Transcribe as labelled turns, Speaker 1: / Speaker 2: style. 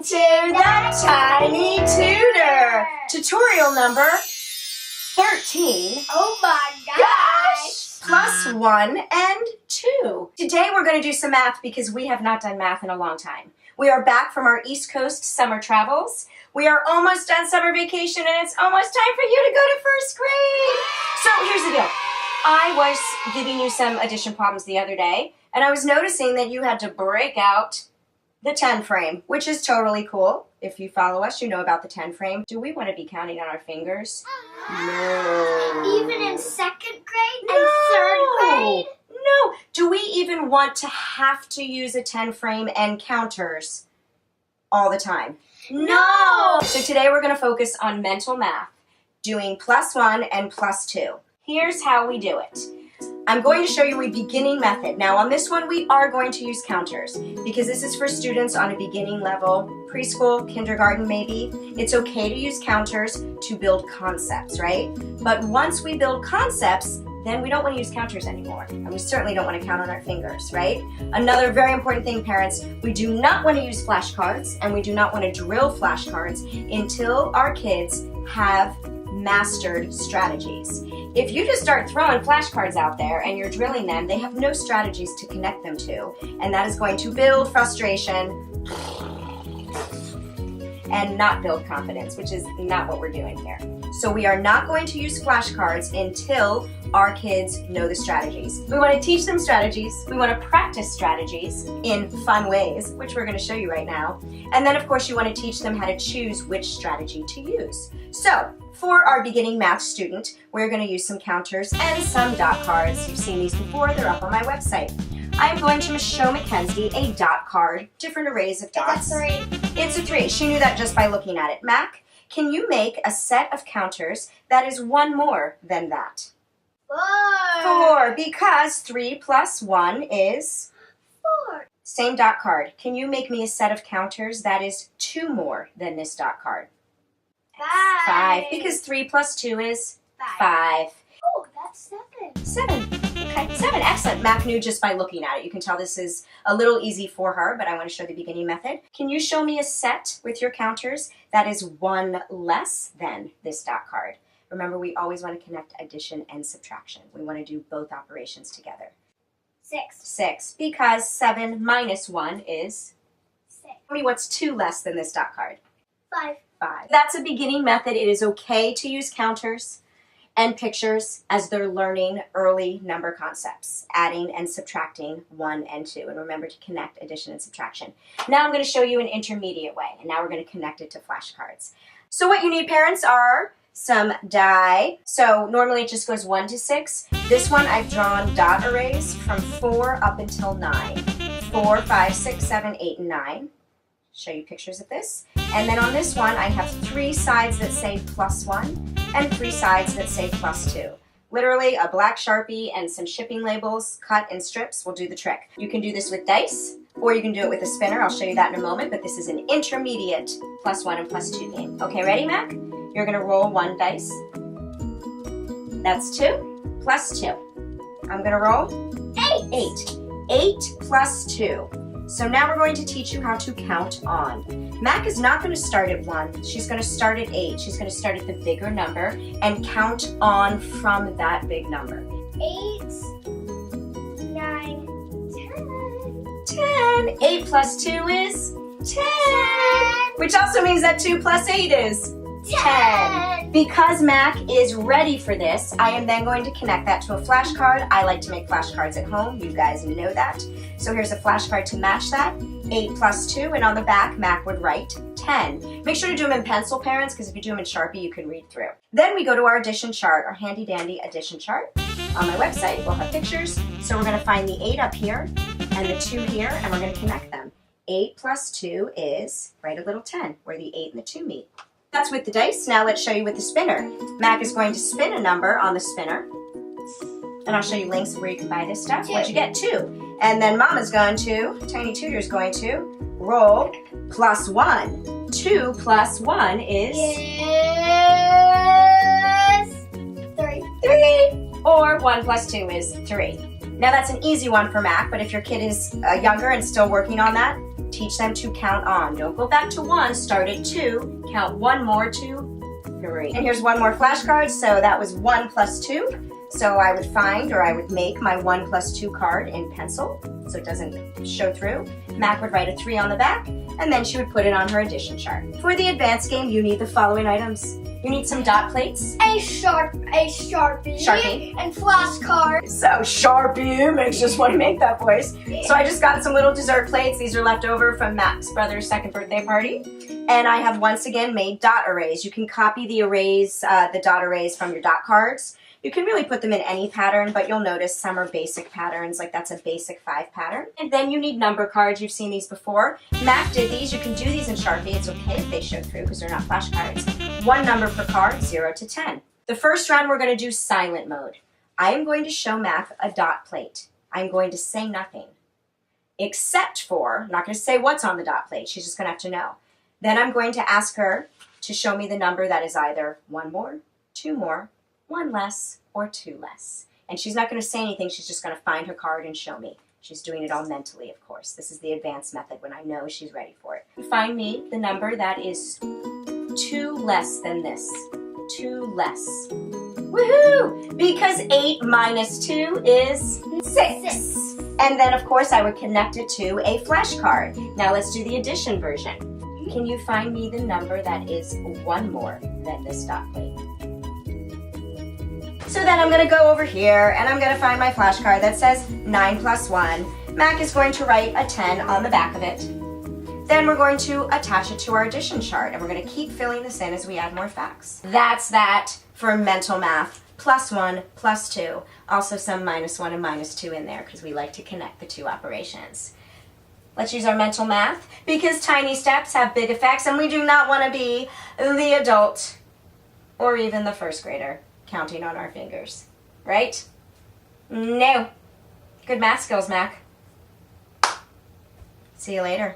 Speaker 1: to the Tiny Tutor! Tutorial number 13.
Speaker 2: Oh my gosh!
Speaker 1: Plus 1 and 2. Today we're going to do some math because we have not done math in a long time. We are back from our East Coast summer travels. We are almost done summer vacation and it's almost time for you to go to first grade. So here's the deal. I was giving you some addition problems the other day and I was noticing that you had to break out the 10 frame, which is totally cool. If you follow us, you know about the 10 frame. Do we want to be counting on our fingers? No.
Speaker 2: Even in second grade and third grade?
Speaker 1: No. Do we even want to have to use a 10 frame and counters all the time? No. So today we're going to focus on mental math, doing plus 1 and plus 2. Here's how we do it. I'm going to show you a beginning method. Now on this one we are going to use counters because this is for students on a beginning level, preschool, kindergarten maybe. It's okay to use counters to build concepts, right? But once we build concepts, then we don't want to use counters anymore. And we certainly don't want to count on our fingers, right? Another very important thing, parents, we do not want to use flashcards and we do not want to drill flashcards until our kids have mastered strategies. If you just start throwing flashcards out there and you're drilling them, they have no strategies to connect them to, and that is going to build frustration and not build confidence, which is not what we're doing here. So we are not going to use flashcards until our kids know the strategies. We want to teach them strategies, we want to practice strategies in fun ways, which we're going to show you right now, and then of course you want to teach them how to choose which strategy to use. So for our beginning math student, we're going to use some counters and some dot cards. You've seen these before, they're up on my website. I'm going to show Mackenzie a dot card, different arrays of dots.
Speaker 2: It's a 3.
Speaker 1: It's a 3. She knew that just by looking at it. Mac, can you make a set of counters that is one more than that? 4, because 3 plus 1 is
Speaker 2: 4.
Speaker 1: Same dot card. Can you make me a set of counters that is 2 more than this dot card? 5, because 3 plus 2 is 5.
Speaker 2: Oh, that's 7.
Speaker 1: 7. Okay, 7. Excellent. Mac knew just by looking at it. You can tell this is a little easy for her, but I want to show the beginning method. Can you show me a set with your counters that is 1 less than this dot card? Remember, we always want to connect addition and subtraction. We want to do both operations together.
Speaker 2: 6.
Speaker 1: 6, because 7 minus 1 is?
Speaker 2: 6.
Speaker 1: Tell me what's 2 less than this dot card?
Speaker 2: 5.
Speaker 1: 5. That's a beginning method. It is okay to use counters and pictures as they're learning early number concepts, adding and subtracting 1 and 2. And remember to connect addition and subtraction. Now I'm going to show you an intermediate way, and now we're going to connect it to flashcards. So what you need, parents, are some die. So normally it just goes 1 to 6. This one I've drawn dot arrays from 4 up until 9. 4, 5, 6, 7, 8, and 9. Show you pictures of this. And then on this one, I have 3 sides that say plus 1 and 3 sides that say plus 2. Literally a black Sharpie and some shipping labels cut in strips will do the trick. You can do this with dice or you can do it with a spinner. I'll show you that in a moment, but this is an intermediate plus 1 and plus 2 game. Okay, ready, Mac? You're going to roll 1 dice. That's 2 plus 2. I'm going to roll 8. 8 plus 2. So now we're going to teach you how to count on. Mac is not going to start at 1. She's going to start at 8. She's going to start at the bigger number and count on from that big number.
Speaker 2: 8, 9, 10.
Speaker 1: 10. 8 plus 2 is 10. Which also means that 2 plus 8 is 10. Because Mac is ready for this, I am then going to connect that to a flashcard. I like to make flashcards at home. You guys know that. So here's a flashcard to match that. 8 plus 2, and on the back, Mac would write 10. Make sure to do them in pencil, parents, because if you do them in Sharpie, you can read through. Then we go to our addition chart, our handy-dandy addition chart. On my website, we'll have pictures. So we're going to find the 8 up here and the 2 here, and we're going to connect them. 8 plus 2 is, write a little 10, where the 8 and the 2 meet. That's with the dice. Now let's show you with the spinner. Mac is going to spin a number on the spinner. And I'll show you links where you can buy this stuff.
Speaker 2: 2.
Speaker 1: What'd you get? 2. And then Mama's going to, Tiny Tutor's going to, roll plus 1. 2 plus 1 is?
Speaker 2: Yes. 3.
Speaker 1: 3. Or 1 plus 2 is 3. Now that's an easy one for Mac, but if your kid is younger and still working on that, Teach them to count on. Don't go back to 1, start at 2, count 1 more to 3. And here's one more flashcard, so that was 1 plus 2. So I would find, or I would make my 1 plus 2 card in pencil, so it doesn't show through. Mac would write a 3 on the back, and then she would put it on her addition chart. For the advanced game, you need the following items. You need some dot plates.
Speaker 2: A Sharpie. And flashcards.
Speaker 1: So Sharpie makes just want to make that voice. So I just got some little dessert plates. These are left over from Mac's brother's 2nd birthday party. And I have once again made dot arrays. You can copy the arrays, the dot arrays from your dot cards. You can really put them in any pattern, but you'll notice some are basic patterns, like that's a basic 5 pattern. And then you need number cards. You've seen these before. Mac did these. You can do these in Sharpie. It's okay if they show through because they're not flashcards. 1 number per card, 0 to 10. The first round, we're going to do silent mode. I am going to show Mac a dot plate. I'm going to say nothing, except for, I'm not going to say what's on the dot plate. She's just going to have to know. Then I'm going to ask her to show me the number that is either 1 more, 2 more, 1 less, or 2 less. And she's not going to say anything. She's just going to find her card and show me. She's doing it all mentally, of course. This is the advanced method when I know she's ready for it. Find me the number that is 2 less than this. 2 less. Woohoo! Because 8 minus 2 is 6. And then, of course, I would connect it to a flashcard. Now let's do the addition version. Can you find me the number that is 1 more than this dot plate? So then I'm going to go over here and I'm going to find my flashcard that says 9 plus 1. Mac is going to write a 10 on the back of it. Then we're going to attach it to our addition chart and we're going to keep filling this in as we add more facts. That's that for mental math. Plus 1, plus 2. Also some minus 1 and minus 2 in there because we like to connect the 2 operations. Let's use our mental math because tiny steps have big effects and we do not want to be the adult or even the 1st grader counting on our fingers, right? No. Good math skills, Mac. See you later.